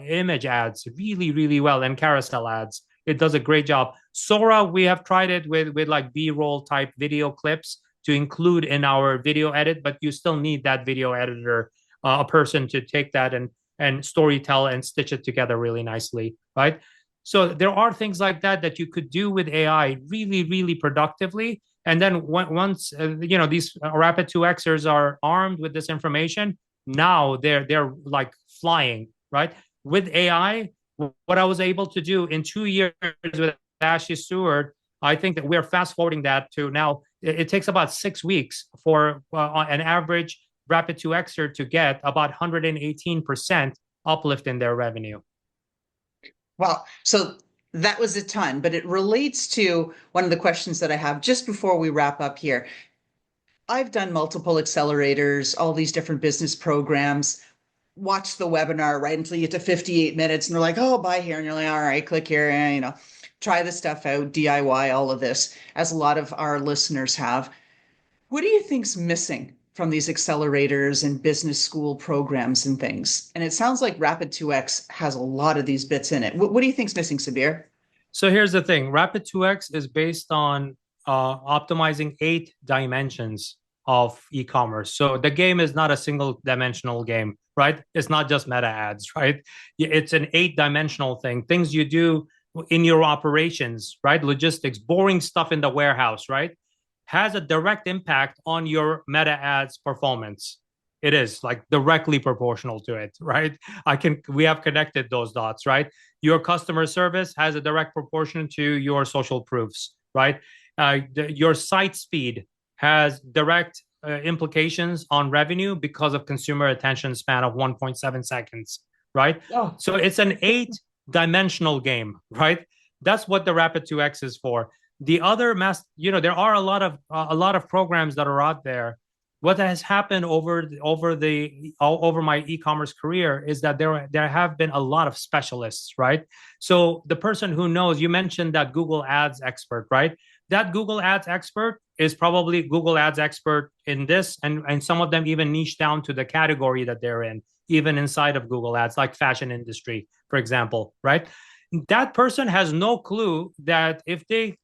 image ads really, really well, and carousel ads. It does a great job. Sora, we have tried it with like B-roll type video clips to include in our video edit, but you still need that video editor, a person to take that and storytell and stitch it together really nicely, right? So there are things like that you could do with AI really, really productively. And then once these rapid 2Xers are armed with this information, now they're like flying, right? With AI, what I was able to do in 2 years with Ashley Stewart, I think that we're fast forwarding that to now. It takes about 6 weeks for an average rapid 2Xer to get about 118% uplift in their revenue. Wow. So that was a ton, but it relates to one of the questions that I have just before we wrap up here. I've done multiple accelerators, all these different business programs, watch the webinar right until you get to 58 minutes and they're like, oh, buy here. And you're like, all right, click here, and, try the stuff out, DIY, all of this, as a lot of our listeners have. What do you think's missing from these accelerators and business school programs and things? And it sounds like Rapid 2X has a lot of these bits in it. What do you think's missing, Sabir? So here's the thing. Rapid 2X is based on optimizing 8 dimensions of e-commerce. So the game is not a single dimensional game, right? It's not just meta ads, right? It's an 8-dimensional thing. Things you do in your operations, right? Logistics, boring stuff in the warehouse, right? Has a direct impact on your meta ads performance. It is like directly proportional to it, right? We have connected those dots, right? Your customer service has a direct proportion to your social proofs, right? Your site speed has direct implications on revenue because of consumer attention span of 1.7 seconds, right? Oh. So it's an 8-dimensional game, right? That's what the Rapid 2X is for. The other there are a lot of programs that are out there. What has happened over my e-commerce career is that there have been a lot of specialists, right? So the person who knows, you mentioned that Google Ads expert, right? That Google Ads expert is probably Google Ads expert in this, and some of them even niche down to the category that they're in, even inside of Google Ads, like fashion industry, for example, right? That person has no clue that if they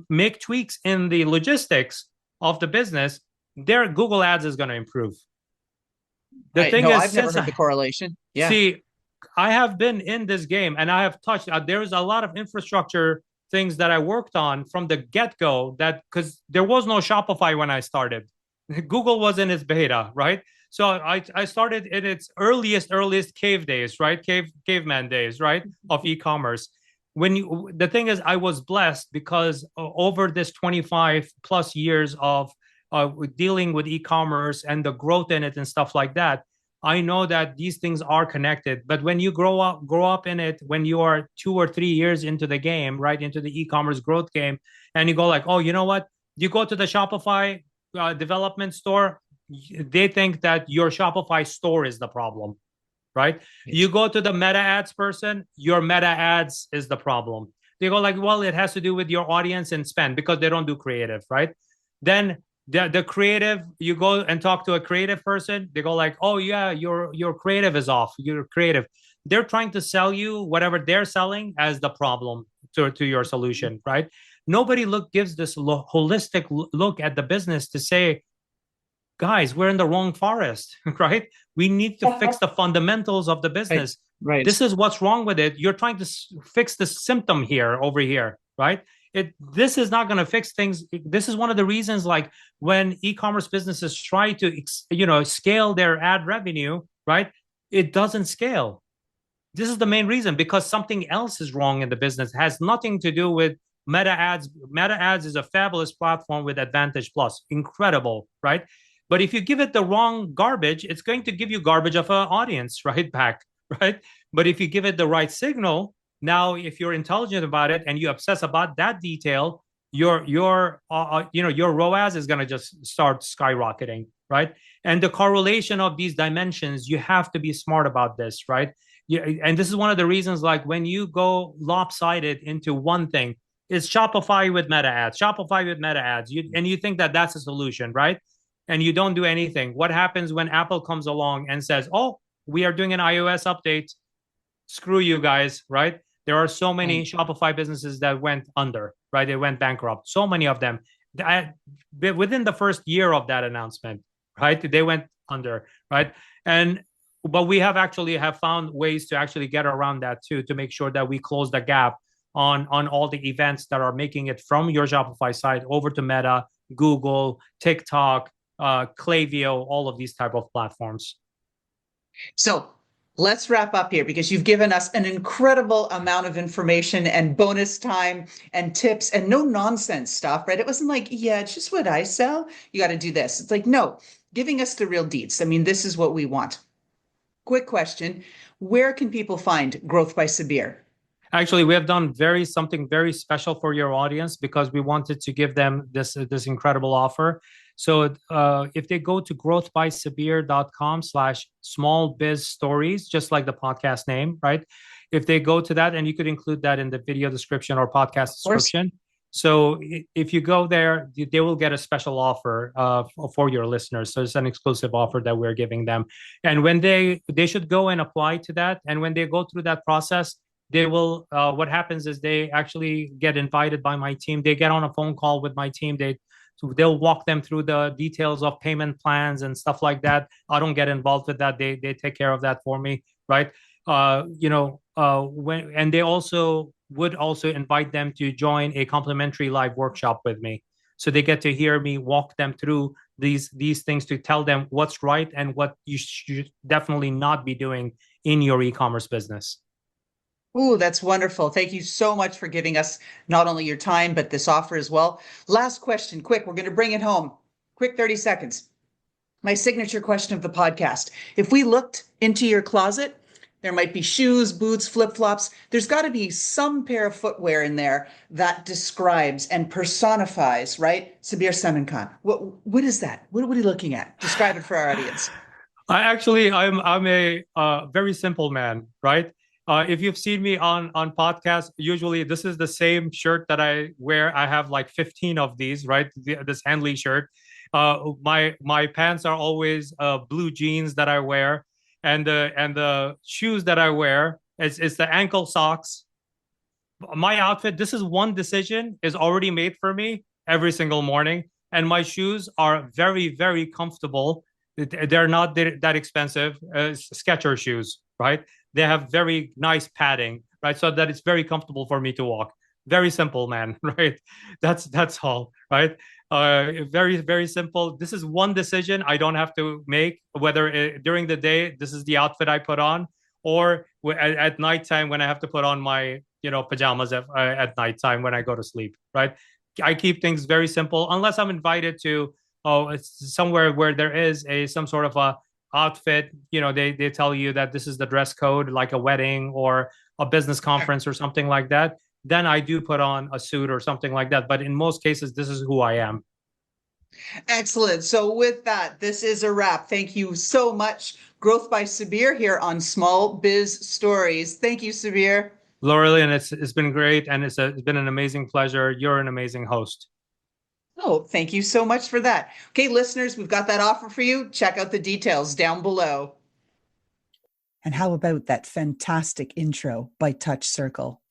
make tweaks in the logistics of the business, their Google Ads is going to improve. The thing is, I've never heard the correlation. Yeah. See, I have been in this game and I have touched, there's a lot of infrastructure things that I worked on from the get-go, that because there was no Shopify when I started. Google was in its beta, right? So I started in its earliest cave days, right? Caveman days, right? Of e-commerce. The thing is, I was blessed because over this 25 plus years of dealing with e-commerce and the growth in it and stuff like that, I know that these things are connected. But when you grow up in it, when you are 2 or 3 years into the game, right, into the e-commerce growth game, and you go like, oh, you know what? You go to the Shopify development store, they think that your Shopify store is the problem, right? Yes. You go to the meta ads person, your meta ads is the problem. They go like, well, it has to do with your audience and spend, because they don't do creative, right? Then the creative, you go and talk to a creative person, they go like, oh yeah, your creative is off, you're creative. They're trying to sell you whatever they're selling as the problem. to your solution, right? Nobody gives this holistic look at the business to say, guys, we're in the wrong forest, right? We need to fix the fundamentals of the business. Right. This is what's wrong with it. You're trying to fix the symptom here, over here, right? This is not going to fix things. This is one of the reasons, like when e-commerce businesses try to, scale their ad revenue, right? It doesn't scale. This is the main reason, because something else is wrong in the business. It has nothing to do with Meta Ads. Meta Ads is a fabulous platform with Advantage Plus, incredible, right? But if you give it the wrong garbage, it's going to give you garbage of an audience right back, right? But if you give it the right signal, now if you're intelligent about it and you obsess about that detail, your ROAS is going to just start skyrocketing, right? And the correlation of these dimensions, you have to be smart about this, right? And this is one of the reasons, like when you go lopsided into one thing, it's Shopify with Meta Ads, Shopify with Meta Ads, and you think that that's a solution, right? And you don't do anything. What happens when Apple comes along and says, oh, we are doing an iOS update? Screw you guys, right? There are so many Shopify businesses that went under, right? They went bankrupt. So many of them. Within the first year of that announcement, right? They went under, right? But we have found ways to actually get around that too, to make sure that we close the gap on all the events that are making it from your Shopify site over to Meta, Google, TikTok, Klaviyo, all of these type of platforms. So let's wrap up here, because you've given us an incredible amount of information and bonus time and tips and no nonsense stuff, right? It wasn't like, yeah, it's just what I sell. You got to do this. It's like, no, giving us the real deets. I mean, this is what we want. Quick question. Where can people find Growth by Sabir? Actually, we have done something very special for your audience, because we wanted to give them this incredible offer. So if they go to growthbysabir.com/smallbizstories, just like the podcast name, right? If they go to that, and you could include that in the video description or podcast description. So if you go there, they will get a special offer for your listeners. So it's an exclusive offer that we're giving them. And when they should go and apply to that. And when they go through that process, they will, what happens is they actually get invited by my team. They get on a phone call with my team. They'll walk them through the details of payment plans and stuff like that. I don't get involved with that. They take care of that for me, right? And they would also invite them to join a complimentary live workshop with me. So they get to hear me walk them through these things, to tell them what's right and what you should definitely not be doing in your e-commerce business. Ooh, that's wonderful. Thank you so much for giving us not only your time, but this offer as well. Last question, quick. We're going to bring it home. Quick 30 seconds. My signature question of the podcast. If we looked into your closet, there might be shoes, boots, flip-flops. There's got to be some pair of footwear in there that describes and personifies, right? Sabir Semerkant. What is that? What are we looking at? Describe it for our audience. I'm a very simple man, right? If you've seen me on podcasts, usually this is the same shirt that I wear. I have like 15 of these, right? This Handley shirt. My pants are always blue jeans that I wear, and the shoes that I wear is the ankle socks. My outfit, this is one decision, is already made for me every single morning, and my shoes are very, very comfortable. They're not that expensive. Skechers shoes, right? They have very nice padding, right? So that it's very comfortable for me to walk. Very simple, man, right? That's all, right? Very, very simple. This is one decision I don't have to make, whether during the day, this is the outfit I put on, or at nighttime when I have to put on my, pajamas at nighttime when I go to sleep, right? I keep things very simple, unless I'm invited to somewhere where there is some sort of a outfit. They tell you that this is the dress code, like a wedding or a business conference or something like that. Then I do put on a suit or something like that. But in most cases, this is who I am. Excellent. So with that, this is a wrap. Thank you so much. Growth by Sabir here on Small Biz Stories. Thank you, Sabir. Lorelyn, it's been great. And it's been an amazing pleasure. You're an amazing host. Oh, thank you so much for that. Okay, listeners, we've got that offer for you. Check out the details down below. And how about that fantastic intro by Touch Circle?